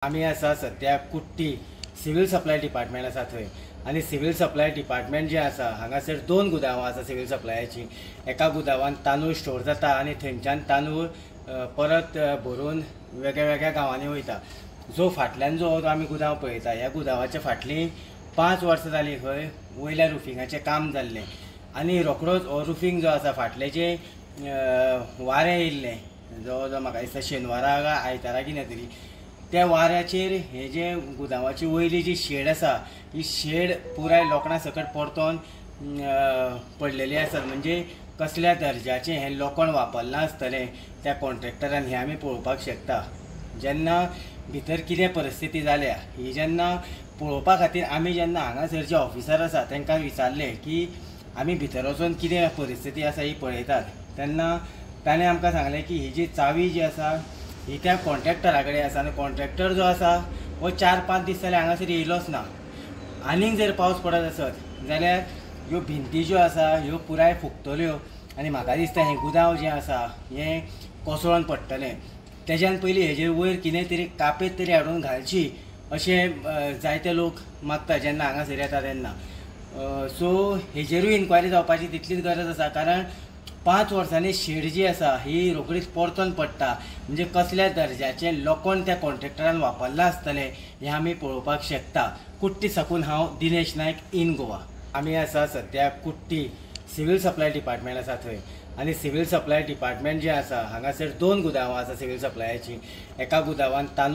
आम्ही आसा सध्या कुट्टी सिव्हिल सप्लाय डिपार्टमेंट आसा थंय आनी सिव्हिल सप्लाय डिपार्टमेंट जे आसा हांगासर दोन गुदांवां आसा सिव्हिल सप्लायाची। एका गुदांवान तांदूळ स्टोर जाता आनी थंयच्यान तांदूळ परत भरून वेगळ्या वेगळ्या गांवांनी वयता। जो फाटल्यान जो आमी गुदांव पळयता ह्या गुदांवाच्या फाटलीं 5 वर्सां जालीं खंय वयल्या रुफिंगाचें काम जाल्लें आनी रोखडोच हो रुफिंग जो आसा फाटलें जे वारें येयल्लें जवळ जवळ म्हाका दिसता शेनवारा काय आयतारा कितें तरी त्या वाऱ्याचेर हे जे गुदांवाची वयली जी शेड आसा ही शेड पुराय लोकां सकट परतोन पडलेली आसा। म्हणजे कसल्या दर्जाचें हें लोकण वापरना आसतलें त्या कॉन्ट्रॅक्टरान हें आमी पळोवपाक शकता। जेन्ना भितर कितें परिस्थिती जाल्या ही जेन्ना पळोवपा खातीर आमी जेन्ना हांगासर जे ऑफिसर आसा तांकां विचारलें की आमी भितर वचून कितें परिस्थिती आसा ही पळयतात तेन्ना ताणें आमकां सांगलें की ही जी चावी जी आसा ही त्या कॉन्ट्रॅक्टरा कडेन आसा आनी कॉन्ट्रॅक्टर जो आसा हो 4-5 दीस जाले हांगासर येयलोच ना। आनीक जर पावस पडत आसत जाल्यार ह्यो भिंती ज्यो आसा ह्यो पुराय फुगतल्यो आनी म्हाका दिसता हें गुदांव जें आसा हें कोसळोन पडटलें। तेज्यान पयलीं हेजेर वयर कितें तरी कापेत तरी हाडून घालची अशें जायते लोक मागता जेन्ना हांगासर येता तेन्ना। सो हेजेरूय इन्क्वायरी जावपाची तितलीच गरज आसा, कारण 5 वर्सांनी शेड जी आसा ही रोखडीच परतोन पडटा। म्हणजे कसल्या दर्जाचें लोकण त्या कॉन्ट्रॅक्टरान वापरलां आसतलें हें आमी पळोवपाक शकता। कुट्टी साकून हांव दिनेश नायक इन गोवा। आमी आसा सध्या कुट्टी सिव्हिल सप्लाय डिपार्टमेंट आसा थंय आनी सिव्हिल सप्लाय डिपार्टमेंट जे आसा हांगासर दोन गुदांवां आसा सिव्हिल सप्लायाची। एका गुदांवान तांदूळ